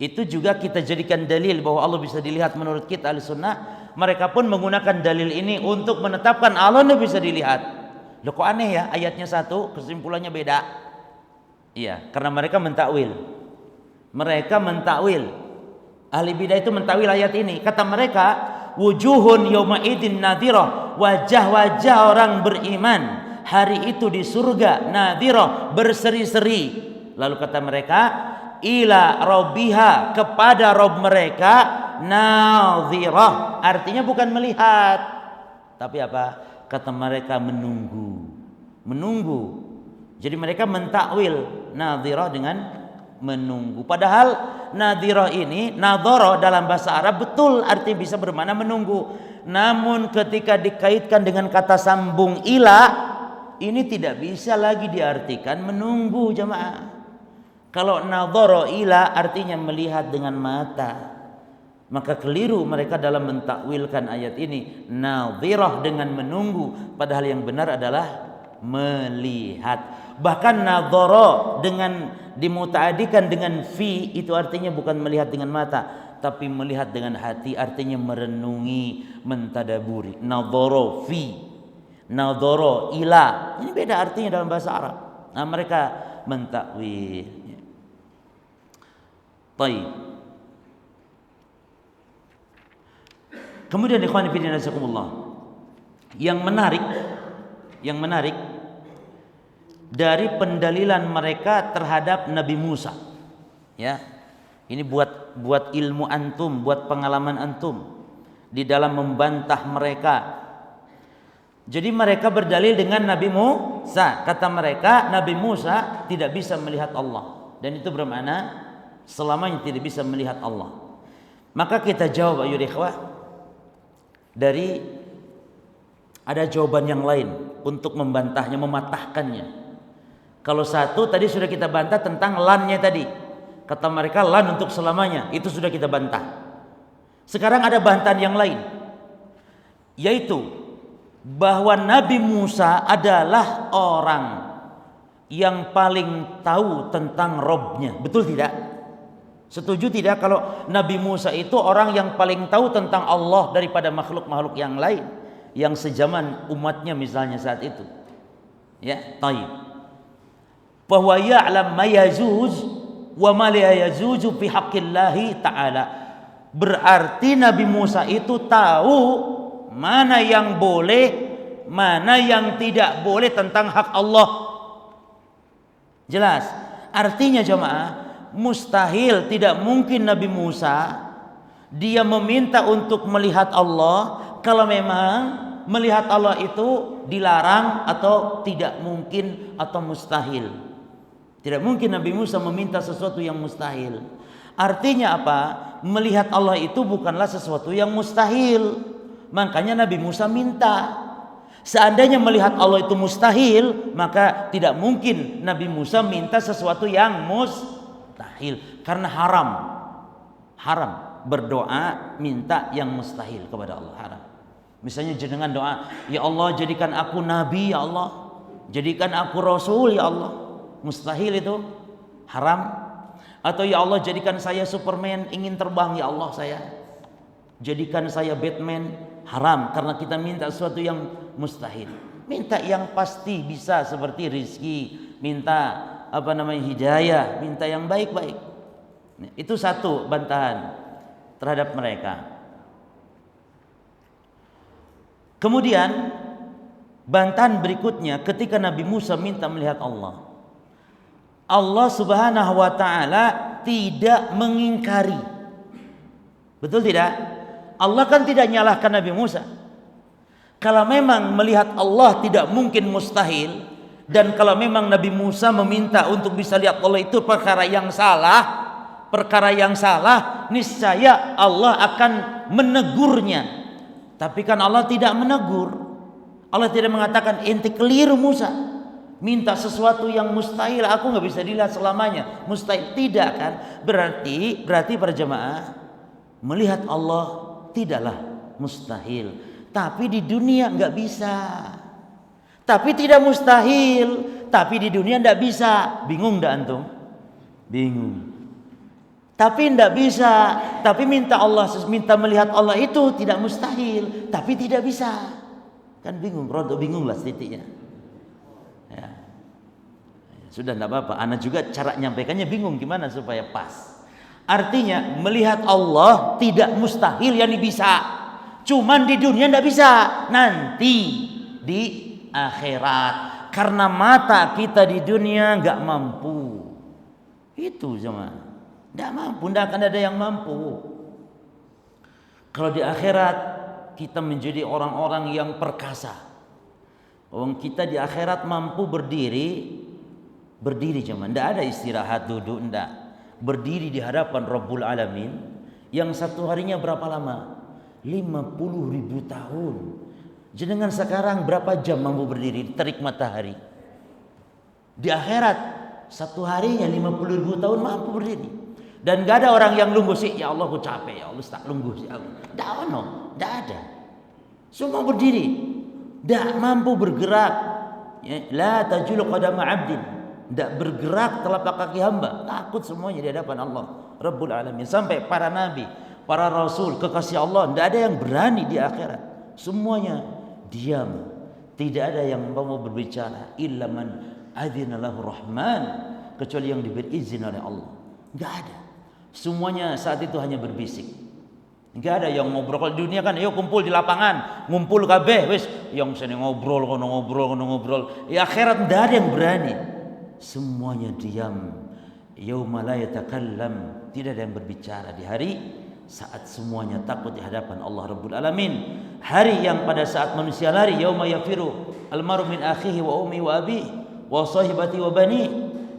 Itu juga kita jadikan dalil bahwa Allah bisa dilihat menurut kita ahli sunnah. Mereka pun menggunakan dalil ini untuk menetapkan Allah bisa dilihat. Loh, kok aneh ya, ayatnya satu kesimpulannya beda. Iya, karena mereka mentakwil. Mereka mentakwil. Ahli bidah itu mentakwil ayat ini. Kata mereka, wujuhun yauma idzin nadhirah, wajah-wajah orang beriman hari itu di surga nadhirah, berseri-seri. Lalu kata mereka, ila rabbiha, kepada Rabb mereka, nadhirah, artinya bukan melihat, tapi apa? Kata mereka menunggu. Jadi mereka mentakwil nadhirah dengan menunggu. Padahal nadhirah ini, nadhara dalam bahasa Arab betul arti bisa bermakna menunggu. Namun ketika dikaitkan dengan kata sambung ila, ini tidak bisa lagi diartikan menunggu, jemaah. Kalau nadhara ila artinya melihat dengan mata, maka keliru mereka dalam mentakwilkan ayat ini nadhirah dengan menunggu, padahal yang benar adalah melihat. Bahkan nadhara dengan dimutaadikan dengan fi itu artinya bukan melihat dengan mata, tapi melihat dengan hati, artinya merenungi, mentadaburi. Nadhara fi, nadhara ila, ini beda artinya dalam bahasa Arab. Nah, mereka mentakwil. Baik. Kemudian ikhwan fillah jazakumullah, yang menarik dari pendalilan mereka terhadap Nabi Musa, ya, Ini buat ilmu antum, buat pengalaman antum di dalam membantah mereka. Jadi mereka berdalil dengan Nabi Musa. Kata mereka Nabi Musa tidak bisa melihat Allah, dan itu bermakna selamanya tidak bisa melihat Allah. Maka kita jawab ayo ikhwah, dari ada jawaban yang lain untuk membantahnya, mematahkannya. Kalau satu tadi sudah kita bantah tentang lannya tadi. Kata mereka lan untuk selamanya, itu sudah kita bantah. Sekarang ada bantahan yang lain, yaitu bahwa Nabi Musa adalah orang yang paling tahu tentang Robnya. Betul tidak? Setuju tidak kalau Nabi Musa itu orang yang paling tahu tentang Allah daripada makhluk-makhluk yang lain yang sejaman umatnya misalnya saat itu? Ya, taib. Bahwa ya'lam ma yazuz wa ma la yazuzu fi haqqillahi ta'ala. Berarti Nabi Musa itu tahu mana yang boleh, mana yang tidak boleh tentang hak Allah. Jelas? Artinya jemaah, mustahil, tidak mungkin Nabi Musa dia meminta untuk melihat Allah kalau memang melihat Allah itu dilarang atau tidak mungkin atau mustahil. Tidak mungkin Nabi Musa meminta sesuatu yang mustahil. Artinya apa? Melihat Allah itu bukanlah sesuatu yang mustahil. Makanya Nabi Musa minta. Seandainya melihat Allah itu mustahil, maka tidak mungkin Nabi Musa minta sesuatu yang mustahil. Karena haram. Haram berdoa minta yang mustahil kepada Allah, haram. Misalnya jenengan doa, ya Allah jadikan aku nabi, ya Allah jadikan aku rasul, ya Allah. Mustahil itu, haram. Atau ya Allah jadikan saya Superman, ingin terbang, ya Allah saya jadikan saya Batman, haram. Karena kita minta sesuatu yang mustahil. Minta yang pasti bisa, seperti rizki, minta hidayah, minta yang baik-baik. Itu satu bantahan terhadap mereka. Kemudian bantahan berikutnya, ketika Nabi Musa minta melihat Allah, Allah Subhanahu wa ta'ala tidak mengingkari. Betul tidak? Allah kan tidak nyalahkan Nabi Musa. Kalau memang melihat Allah tidak mungkin, mustahil, dan kalau memang Nabi Musa meminta untuk bisa lihat Allah itu perkara yang salah, niscaya Allah akan menegurnya. Tapi kan Allah tidak menegur. Allah tidak mengatakan ente keliru Musa, minta sesuatu yang mustahil, aku nggak bisa dilihat selamanya, mustahil. Tidak kan? Berarti para jemaah, melihat Allah tidaklah mustahil. Tapi di dunia nggak bisa. Tapi tidak mustahil, tapi di dunia nggak bisa. Bingung dah antum? Bingung. Tapi tidak bisa. Tapi minta melihat Allah itu tidak mustahil, tapi tidak bisa. Kan bingung, rodok bingung lah titiknya. Ya. Sudah tidak apa-apa. Ana juga cara nyampaikannya bingung gimana supaya pas. Artinya melihat Allah tidak mustahil, yani bisa. Cuman di dunia tidak bisa. Nanti di akhirat. Karena mata kita di dunia nggak mampu. Itu sama. Tidak mampu, tidak akan ada yang mampu. Kalau di akhirat kita menjadi orang-orang yang perkasa. Orang kita di akhirat mampu berdiri cuman, tidak ada istirahat duduk, tidak. Berdiri di hadapan Rabbul Alamin yang satu harinya berapa lama? 50.000 tahun. Jenengan sekarang berapa jam mampu berdiri terik matahari? Di akhirat satu harinya 50.000 tahun mampu berdiri. Dan gak ada orang yang lungguh sih, ya Allah aku capek, ya Allah tak lungguh sih aku. Tidak ada. Semua berdiri. Tidak mampu bergerak. Ya, la tajulu qadama 'abdin. Tidak bergerak telapak kaki hamba. Takut semuanya di hadapan Allah Rabbul Alamin. Sampai para nabi, para rasul, kekasih Allah, tidak ada yang berani di akhirat. Semuanya diam. Tidak ada yang mau berbicara. Illa man adzina lahu rahman. Kecuali yang diberi izin oleh Allah. Tidak ada. Semuanya saat itu hanya berbisik. Enggak ada yang ngobrol. Kalau di dunia kan, ayo kumpul di lapangan, ngumpul kabeh wis, yang sini ngobrol. Ya akhirat enggak ada yang berani. Semuanya diam. yauma la yatakallam, tidak ada yang berbicara di hari saat semuanya takut di hadapan Allah Rabbul Alamin. Hari yang pada saat manusia lari, yauma yafiru almaru min akhihi wa ummi wa abi wa sahibati wa bani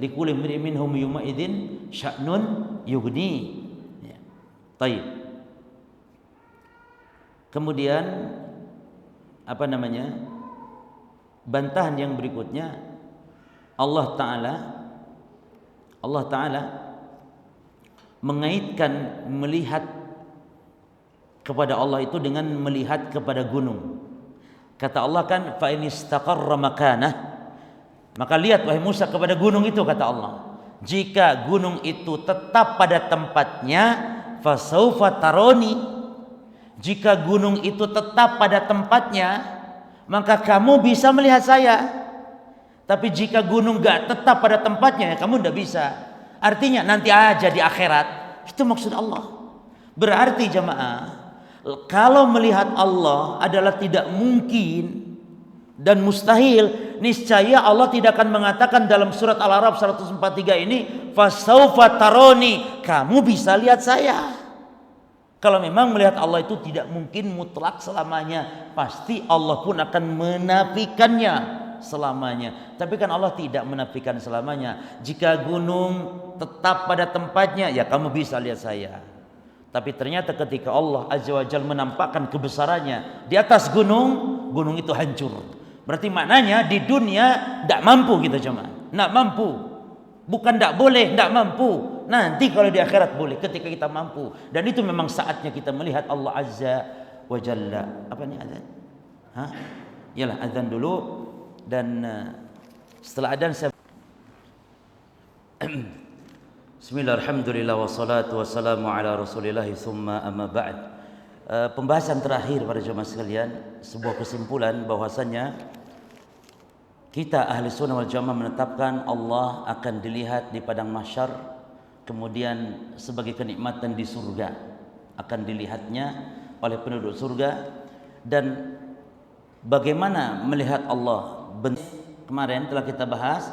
likulli imrin minhum yawma idzin sya'nun yughni. Ya. Baik. Kemudian apa namanya? Bantahan yang berikutnya, Allah Ta'ala mengaitkan melihat kepada Allah itu dengan melihat kepada gunung. Kata Allah kan, fa in istaqarra makanah, maka lihat wahai Musa kepada gunung itu, kata Allah. Jika gunung itu tetap pada tempatnya, fasaufa taroni. Jika gunung itu tetap pada tempatnya, maka kamu bisa melihat saya. Tapi jika gunung gak tetap pada tempatnya, ya kamu tidak bisa. Artinya nanti aja di akhirat. Itu maksud Allah. Berarti jamaah, kalau melihat Allah adalah tidak mungkin dan mustahil, niscaya Allah tidak akan mengatakan dalam surat Al-A'raf 143 ini, fasaufa taroni, kamu bisa lihat saya. Kalau memang melihat Allah itu tidak mungkin mutlak selamanya, pasti Allah pun akan menafikannya selamanya. Tapi kan Allah tidak menafikan selamanya. Jika gunung tetap pada tempatnya, ya kamu bisa lihat saya. Tapi ternyata ketika Allah Azza wa Jalla menampakkan kebesarannya di atas gunung, gunung itu hancur. Berarti maknanya di dunia tidak mampu kita jemaah, tidak mampu. Bukan tidak boleh, tidak mampu. Nanti kalau di akhirat boleh ketika kita mampu. Dan itu memang saatnya kita melihat Allah Azza wa Jalla. Apa ini azan? Hah? Yalah azan dulu. Dan setelah adzan saya Bismillahirrahmanirrahim wassalatu wassalamu ala Rasulillah tsumma amma ba'd. Pembahasan terakhir para jemaah sekalian, sebuah kesimpulan bahwasanya kita ahli sunnah wal jamaah menetapkan Allah akan dilihat di padang mahsyar, kemudian sebagai kenikmatan di surga akan dilihatnya oleh penduduk surga. Dan bagaimana melihat Allah? Kemarin telah kita bahas,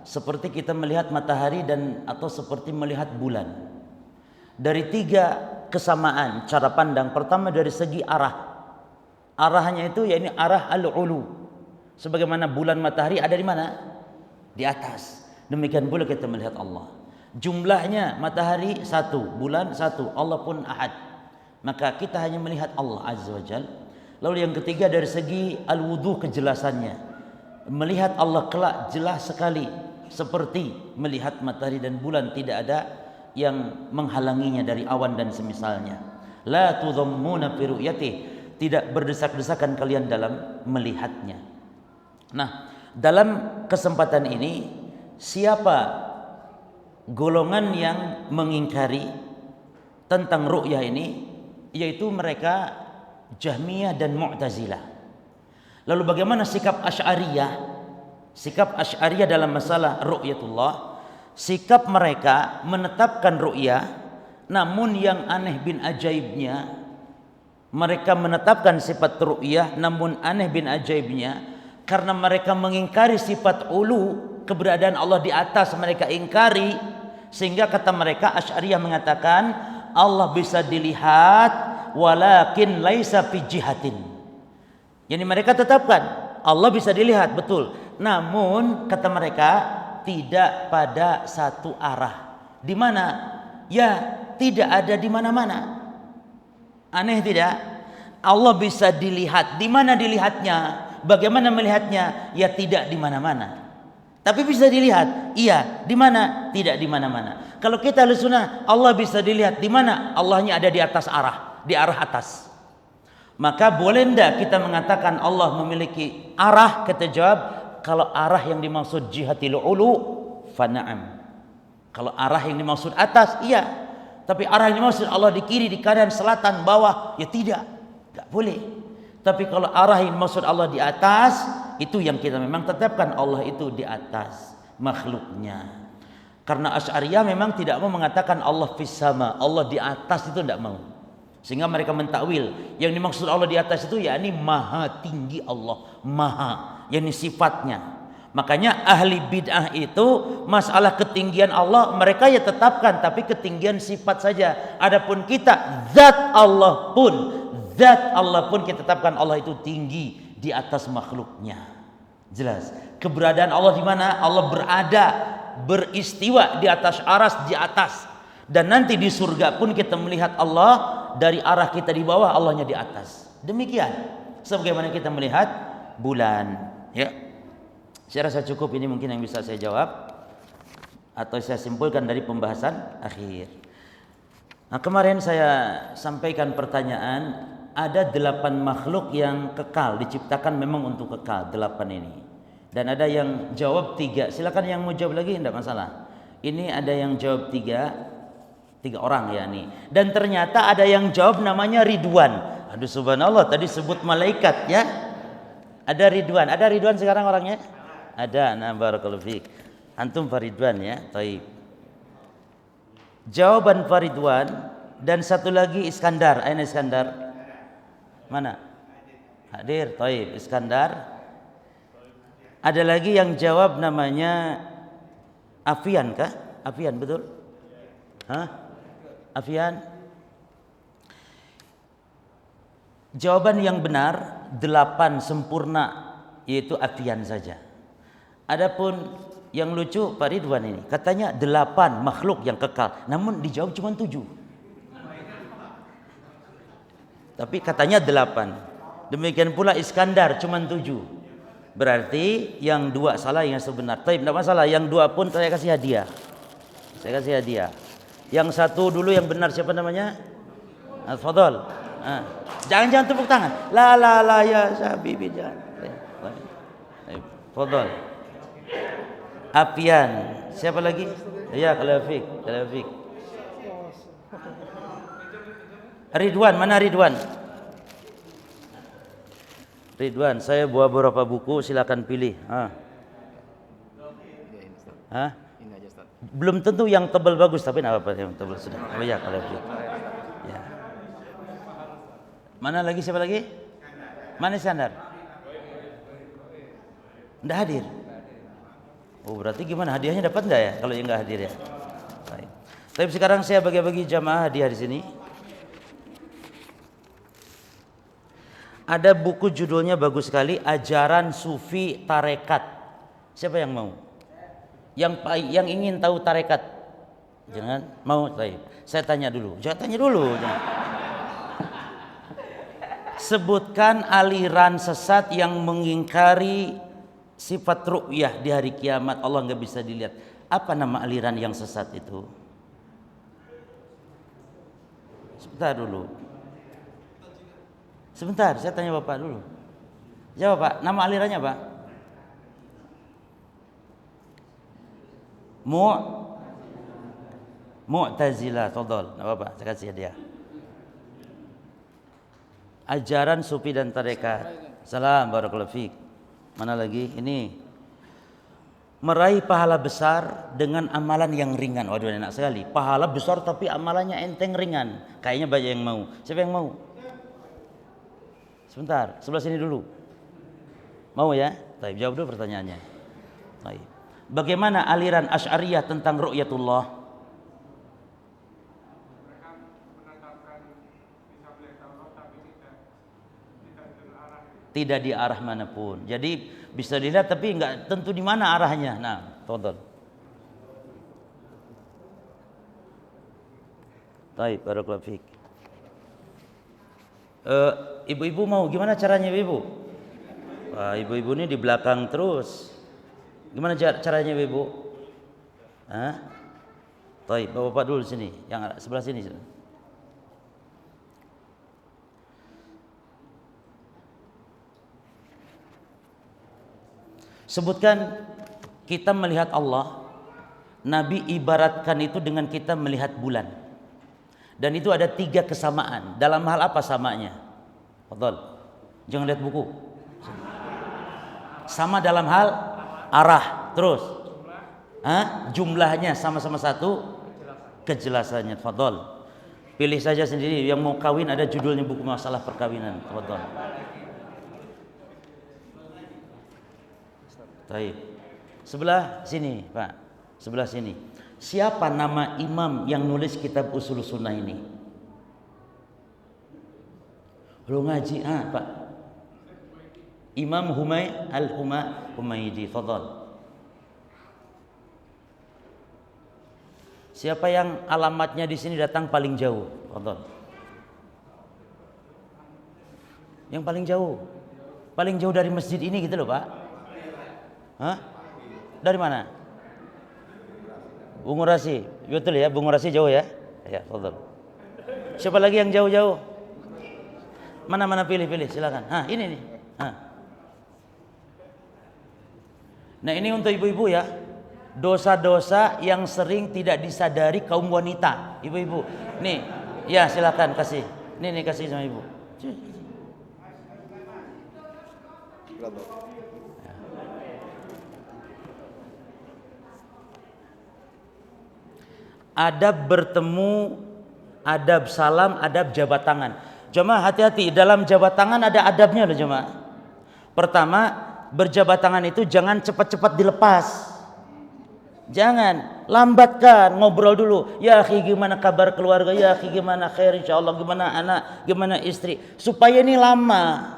seperti kita melihat matahari dan atau seperti melihat bulan. Dari 3 kesamaan cara pandang. Pertama dari segi arah. Arahnya itu yakni arah al-ulu. Sebagaimana bulan matahari ada di mana? Di atas. Demikian pula kita melihat Allah. Jumlahnya matahari 1, bulan 1, Allah pun ahad. Maka kita hanya melihat Allah Azza wa Jalla. Lalu yang ketiga dari segi al-wuduh, kejelasannya. Melihat Allah kelak jelas sekali, seperti melihat matahari dan bulan, tidak ada yang menghalanginya dari awan dan semisalnya. La tudhammuna fi ru'yatih, tidak berdesak-desakan kalian dalam melihatnya. Nah, dalam kesempatan ini siapa golongan yang mengingkari tentang ru'yah ini? Yaitu mereka Jahmiyah dan Mu'tazilah. Lalu bagaimana sikap Asy'ariyah? Sikap Asy'ariyah dalam masalah ru'yatullah, sikap mereka menetapkan ru'yah, namun yang aneh bin ajaibnya, mereka menetapkan sifat ru'yah, namun aneh bin ajaibnya, karena mereka mengingkari sifat ulu, keberadaan Allah di atas mereka ingkari, sehingga kata mereka Asy'ariyah mengatakan Allah bisa dilihat walakin laisa fi jihatin. Yani mereka tetapkan Allah bisa dilihat, betul. Namun kata mereka tidak pada satu arah. Di mana? Ya, tidak ada di mana-mana. Aneh tidak? Allah bisa dilihat. Di mana dilihatnya? Bagaimana melihatnya? Ya tidak di mana-mana. Tapi bisa dilihat. Iya, di mana? Tidak di mana-mana. Kalau kita ahli sunnah, Allah bisa dilihat di mana? Allahnya ada di atas arah, di arah atas. Maka boleh enggak kita mengatakan Allah memiliki arah? Kita jawab, kalau arah yang dimaksud jihatil ulu, fa na'am. Kalau arah yang dimaksud atas, iya. Tapi arah yang dimaksud Allah di kiri, di kanan, selatan, bawah, ya tidak. Enggak boleh. Tapi kalau arah yang dimaksud Allah di atas, itu yang kita memang tetapkan Allah itu di atas makhluknya. Karena Asy'ariyah memang tidak mau mengatakan Allah fis sama, Allah di atas itu tidak mau. Sehingga mereka mentakwil yang dimaksud Allah di atas itu yakni maha tinggi Allah, maha, yakni sifatnya. Makanya ahli bid'ah itu masalah ketinggian Allah mereka ya tetapkan, tapi ketinggian sifat saja. Adapun kita zat Allah pun kita tetapkan Allah itu tinggi di atas makhluknya. Jelas. Keberadaan Allah di mana? Allah berada, beristiwa di atas aras, di atas. Dan nanti di surga pun kita melihat Allah dari arah kita di bawah, Allahnya di atas. Demikian. Sebagaimana kita melihat bulan, ya. Saya rasa cukup ini mungkin yang bisa saya jawab atau saya simpulkan dari pembahasan akhir. Nah, kemarin saya sampaikan pertanyaan, ada 8 makhluk yang kekal, diciptakan memang untuk kekal, 8 ini. Dan ada yang jawab 3. Silakan yang mau jawab lagi, tidak masalah. Ini ada yang jawab 3 orang ya nih. Dan ternyata ada yang jawab namanya Ridwan. Aduh subhanallah, tadi sebut malaikat ya. Ada Ridwan sekarang orangnya? Ada. Nah, barakallahu fiik. Antum Faridwan ya. Taib. Jawaban Faridwan dan satu lagi Iskandar. Aina Iskandar? Mana? Hadir. Taib. Iskandar. Ada lagi yang jawab namanya Afian kah? Afian betul? Hah? Afian? Jawaban yang benar 8 sempurna, yaitu Afian saja. Adapun yang lucu Pak Ridwan ini, katanya 8 makhluk yang kekal, namun dijawab cuma 7. Tapi katanya 8. Demikian pula Iskandar cuma 7. Berarti yang 2 salah, yang sebenar. Tapi tidak masalah, yang 2 pun saya kasih hadiah. Yang 1 dulu yang benar siapa namanya? Al-Fadhol. Jangan tepuk tangan. La ya Habibi jangan. Fadhol. Apian. Siapa lagi? Ya, Kalafik. Ridwan, mana Ridwan? Ridwan, saya bawa beberapa buku, silakan pilih. Belum tentu yang tebal bagus, tapi enggak apa-apa yang tebal sudah. Oh ya, Kalafik. Ya. Mana lagi, siapa lagi? Mana Iskandar? Enggak hadir. Oh, berarti gimana, hadiahnya dapat enggak ya kalau yang enggak hadir ya? Baik. Tapi sekarang saya bagi-bagi jamaah hadiah di sini. Ada buku judulnya bagus sekali, Ajaran Sufi Tarekat. Siapa yang mau? Yang ingin tahu tarekat? Jangan mau, baik. Saya tanya dulu. Jangan tanya dulu. Sebutkan aliran sesat yang mengingkari sifat ru'yah di hari kiamat, Allah nggak bisa dilihat. Apa nama aliran yang sesat itu? Sebentar, saya tanya Bapak dulu. Jawab Pak, nama alirannya Pak? Mu'tazilah, tafadhol. Enggak apa-apa, saya kasih hadiah. Ajaran Sufi dan Tarekat. Salam, barakallahu fiik. Mana lagi? Ini meraih pahala besar dengan amalan yang ringan. Waduh, enak sekali. Pahala besar tapi amalannya enteng ringan. Kayaknya banyak yang mau. Siapa yang mau? Sebentar, sebelah sini dulu. Mau ya? Baik, jawab dulu pertanyaannya. Baik. Bagaimana aliran Asy'ariyah tentang ru'yatullah? Tidak di arah manapun. Jadi bisa dilihat tapi enggak tentu di mana arahnya. Nah, tonton. Baik, barakallahu fiik. Ibu-ibu mau gimana caranya ibu? Wah, ibu-ibu ini di belakang terus. Gimana caranya ibu? Baik, bapak dulu sini, yang sebelah sini. Sebutkan kita melihat Allah. Nabi ibaratkan itu dengan kita melihat bulan. Dan itu ada 3 kesamaan. Dalam hal apa samanya? Fadhol. Jangan lihat buku. Sama dalam hal arah. Terus. Jumlahnya sama-sama satu. Kejelasannya. Fadhol. Pilih saja sendiri. Yang mau kawin ada judulnya buku masalah perkawinan. Fadhol. Baik. Sebelah sini, Pak. Sebelah sini. Siapa nama imam yang nulis kitab Ushul Sunnah ini? Lu ngaji, Pak. Imam Humaydi, fadhal. Siapa yang alamatnya di sini datang paling jauh? Fadhal. Yang paling jauh. Paling jauh dari masjid ini gitu loh, Pak. Hah? Dari mana? Bungu Rasi. Betul ya, Bungu Rasi jauh ya? Ya, fadhal. Siapa lagi yang jauh-jauh? Mana pilih, silakan. Ini nih. Nah, ini untuk ibu-ibu ya. Dosa-dosa yang sering tidak disadari kaum wanita, ibu-ibu. Nih, ya silakan kasih. Nih kasih sama ibu. Adab bertemu, adab salam, adab jabat tangan. Jemaah hati-hati, dalam jabat tangan ada adabnya loh jemaah. Pertama, berjabat tangan itu jangan cepat-cepat dilepas. Jangan, lambatkan, ngobrol dulu. Ya akhi, gimana kabar keluarga? Ya akhi, gimana khair insyaallah, gimana anak, gimana istri. Supaya ini lama.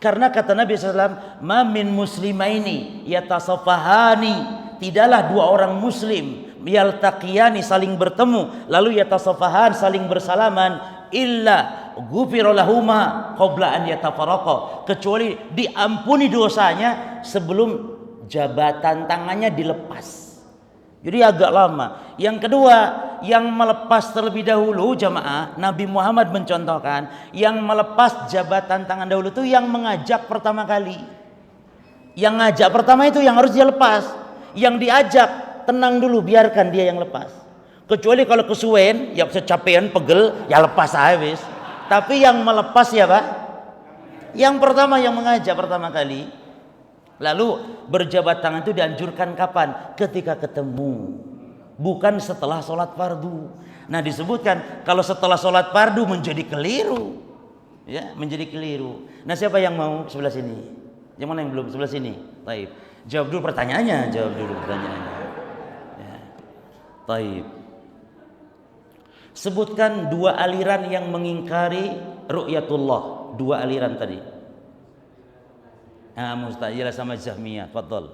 Karena kata Nabi SAW, ma min muslimaini yatasafahani, tidaklah dua orang muslim yaltaqiyani, saling bertemu, lalu yatasafahan, saling bersalaman, illa ghufira lahuma qabla an yatafaraqa, kecuali diampuni dosanya sebelum jabatan tangannya dilepas. Jadi agak lama. Yang kedua, yang melepas terlebih dahulu jamaah, Nabi Muhammad mencontohkan, yang melepas jabatan tangan dahulu itu yang mengajak pertama kali. Yang ngajak pertama itu yang harus dia lepas. Yang diajak, tenang dulu, biarkan dia yang lepas. Kecuali kalau kesuwen, ya kecapean, pegel, ya lepas aja wis. Tapi yang melepas ya Pak, yang pertama yang mengajak pertama kali. Lalu berjabat tangan itu dianjurkan kapan? Ketika ketemu, bukan setelah sholat fardu. Nah disebutkan kalau setelah sholat fardu menjadi keliru, ya menjadi keliru. Nah siapa yang mau sebelah sini? Yang mana yang belum sebelah sini? Taib. Jawab dulu pertanyaannya, Ya. Taib. Sebutkan dua aliran yang mengingkari ru'yatullah, dua aliran tadi. Mu'tazilah sama Jahmiyah, fadhal.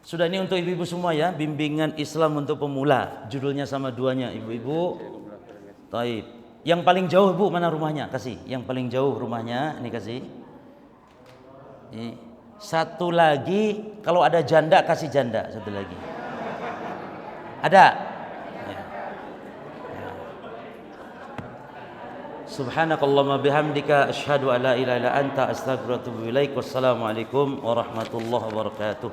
Sudah, ini untuk ibu-ibu semua ya, bimbingan Islam untuk pemula. Judulnya sama duanya, ibu-ibu. Taib. Yang paling jauh Bu, mana rumahnya? Kasih. Yang paling jauh rumahnya, ini kasih. Ini. Satu lagi, kalau ada janda kasih janda, satu lagi. Ada? Subhanakallahumma bihamdika asyhadu an la ilaha illa anta astaghfiruka wa atubu ilaik. Wassalamualaikum warahmatullahi wabarakatuh.